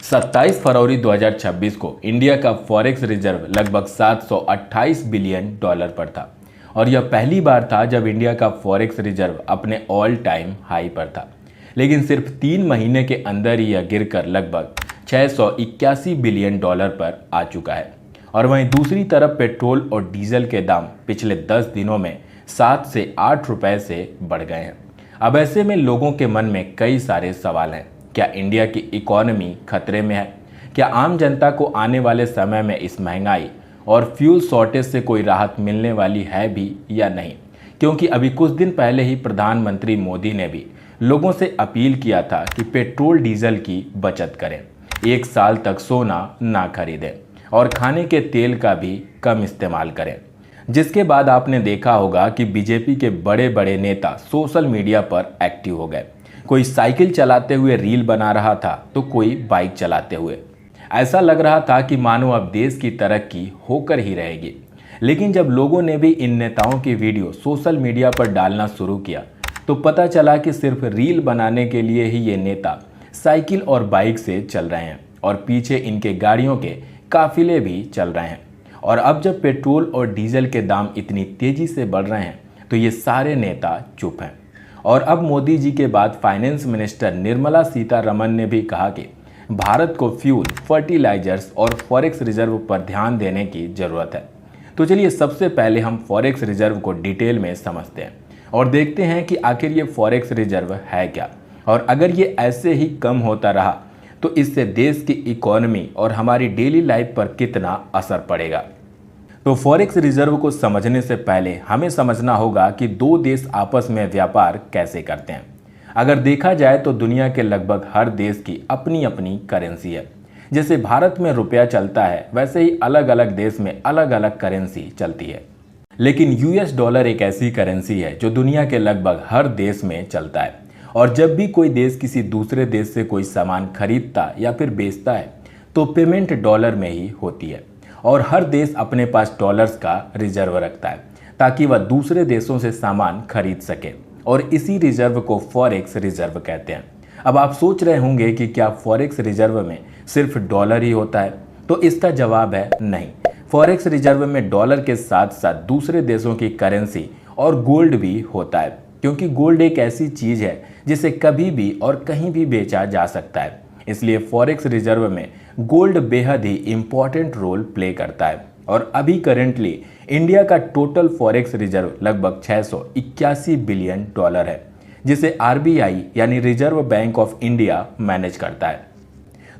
27 फरवरी 2026 को इंडिया का forex reserve लगभग 728 बिलियन डॉलर पर था और यह पहली बार था जब इंडिया का फॉरेक्स रिजर्व अपने ऑल टाइम हाई पर था। लेकिन सिर्फ 3 महीने के अंदर ही यह गिरकर लगभग 681 बिलियन डॉलर पर आ चुका है। और वहीं दूसरी तरफ पेट्रोल और डीजल के दाम पिछले 10 दिनों में 7 से 8 रुपए से बढ़ गए हैं। अब ऐसे में लोगों के मन में कई सारे सवाल हैं। क्या इंडिया की इकोनॉमी खतरे में है? क्या आम जनता को आने वाले समय में इस महंगाई और फ्यूल शॉर्टेज से कोई राहत मिलने वाली है भी या नहीं? क्योंकि अभी कुछ दिन पहले ही प्रधानमंत्री मोदी ने भी लोगों से अपील किया था कि पेट्रोल डीजल की बचत करें, 1 साल तक सोना ना खरीदें और खाने के तेल का भी कम इस्तेमाल करें। जिसके बाद आपने देखा होगा कि बीजेपी के बड़े बड़े नेता सोशल मीडिया पर एक्टिव हो गए। कोई साइकिल चलाते हुए रील बना रहा था तो कोई बाइक चलाते हुए। ऐसा लग रहा था कि मानो अब देश की तरक्की होकर ही रहेगी। लेकिन जब लोगों ने भी इन नेताओं की वीडियो सोशल मीडिया पर डालना शुरू किया तो पता चला कि सिर्फ रील बनाने के लिए ही ये नेता साइकिल और बाइक से चल रहे हैं और पीछे इनके गाड़ियों के काफिले भी चल रहे हैं। और अब जब पेट्रोल और डीजल के दाम इतनी तेजी से बढ़ रहे हैं तो ये सारे नेता चुप हैं। और अब मोदी जी के बाद फाइनेंस मिनिस्टर निर्मला सीतारमण ने भी कहा कि भारत को फ्यूल, फर्टिलाइजर्स और फॉरेक्स रिजर्व पर ध्यान देने की जरूरत है। तो चलिए सबसे पहले हम फॉरेक्स रिजर्व को डिटेल में समझते हैं और देखते हैं कि आखिर ये फॉरेक्स रिजर्व है क्या, और अगर ये ऐसे ही कम होता रहा तो इससे देश की इकोनॉमी और हमारी डेली लाइफ पर कितना असर पड़ेगा। तो फॉरेक्स रिजर्व को समझने से पहले हमें समझना होगा कि दो देश आपस में व्यापार कैसे करते हैं। अगर देखा जाए तो दुनिया के लगभग हर देश की अपनी अपनी करेंसी है। जैसे भारत में रुपया चलता है वैसे ही अलग अलग देश में अलग अलग करेंसी चलती है। लेकिन यूएस डॉलर एक ऐसी करेंसी है जो दुनिया के लगभग हर देश में चलता है। और जब भी कोई देश किसी दूसरे देश से कोई सामान खरीदता या फिर बेचता है तो पेमेंट डॉलर में ही होती है। और हर देश अपने पास डॉलर्स का रिजर्व रखता है ताकि वह दूसरे देशों से सामान खरीद सके, और इसी रिजर्व को फॉरेक्स रिजर्व कहते हैं। अब आप सोच रहे होंगे कि क्या फॉरेक्स रिजर्व में सिर्फ डॉलर ही होता है? तो इसका जवाब है नहीं। फॉरेक्स रिजर्व में डॉलर के साथ साथ दूसरे देशों की करेंसी और गोल्ड भी होता है, क्योंकि गोल्ड एक ऐसी चीज है जिसे कभी भी और कहीं भी बेचा जा सकता है। इसलिए फॉरेक्स रिजर्व में गोल्ड बेहद ही इंपॉर्टेंट रोल प्ले करता है। और अभी करेंटली इंडिया का टोटल फॉरेक्स रिजर्व लगभग 681 बिलियन डॉलर है, जिसे आरबीआई यानी reserve bank of India manage करता है।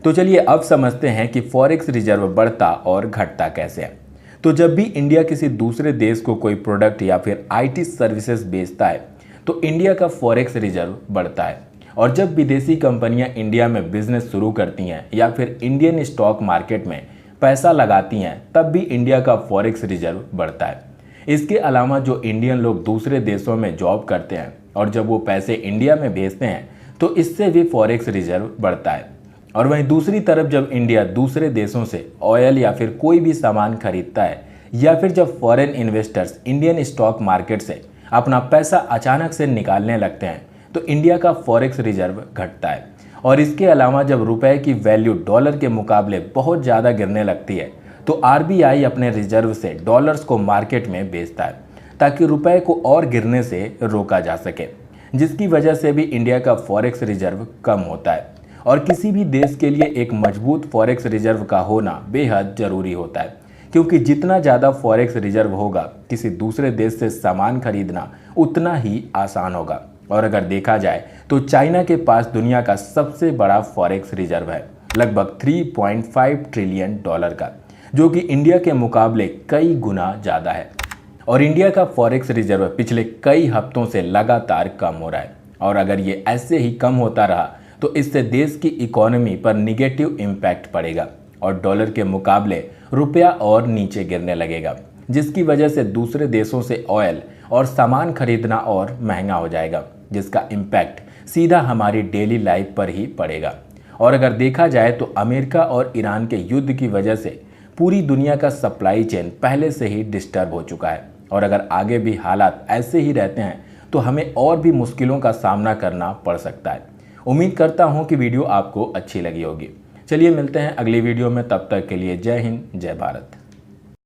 तो चलिए अब समझते हैं कि फॉरेक्स रिजर्व बढ़ता और घटता कैसे है। तो जब भी इंडिया किसी दूसरे देश को कोई प्रोडक्ट या फिर आईटी सर्विसेज बेचता है तो इंडिया का फॉरेक्स रिजर्व बढ़ता है। और जब विदेशी कंपनियां इंडिया में बिजनेस शुरू करती हैं या फिर इंडियन स्टॉक मार्केट में पैसा लगाती हैं तब भी इंडिया का फॉरेक्स रिजर्व बढ़ता है। इसके अलावा जो इंडियन लोग दूसरे देशों में जॉब करते हैं और जब वो पैसे इंडिया में भेजते हैं तो इससे भी फॉरेक्स रिजर्व बढ़ता है। और वहीं दूसरी तरफ जब इंडिया दूसरे देशों से ऑयल या फिर कोई भी सामान खरीदता है या फिर जब foreign investors Indian stock market से अपना पैसा अचानक से निकालने लगते हैं तो इंडिया का फॉरेक्स रिजर्व घटता है। और इसके अलावा जब रुपए की वैल्यू डॉलर के मुकाबले बहुत ज़्यादा गिरने लगती है तो आरबीआई अपने रिजर्व से डॉलर्स को मार्केट में बेचता है ताकि रुपए को और गिरने से रोका जा सके, जिसकी वजह से भी इंडिया का फॉरेक्स रिजर्व कम होता है। और किसी भी देश के लिए एक मजबूत फॉरेक्स रिजर्व का होना बेहद ज़रूरी होता है, क्योंकि जितना ज़्यादा फॉरेक्स रिजर्व होगा किसी दूसरे देश से सामान खरीदना उतना ही आसान होगा। और अगर देखा जाए तो चाइना के पास दुनिया का सबसे बड़ा फॉरेक्स रिजर्व है, लगभग 3.5 ट्रिलियन डॉलर का, जो कि इंडिया के मुकाबले कई गुना ज़्यादा है। और इंडिया का फॉरेक्स रिजर्व पिछले कई हफ्तों से लगातार कम हो रहा है। और अगर ये ऐसे ही कम होता रहा तो इससे देश की इकोनॉमी पर निगेटिव इम्पैक्ट पड़ेगा और डॉलर के मुकाबले रुपया और नीचे गिरने लगेगा, जिसकी वजह से दूसरे देशों से ऑयल और सामान खरीदना और महंगा हो जाएगा, जिसका इम्पैक्ट सीधा हमारी डेली लाइफ पर ही पड़ेगा। और अगर देखा जाए तो अमेरिका और ईरान के युद्ध की वजह से पूरी दुनिया का सप्लाई चेन पहले से ही डिस्टर्ब हो चुका है। और अगर आगे भी हालात ऐसे ही रहते हैं तो हमें और भी मुश्किलों का सामना करना पड़ सकता है। उम्मीद करता हूँ कि वीडियो आपको अच्छी लगी होगी। चलिए मिलते हैं अगली वीडियो में, तब तक के लिए जय हिंद जय भारत।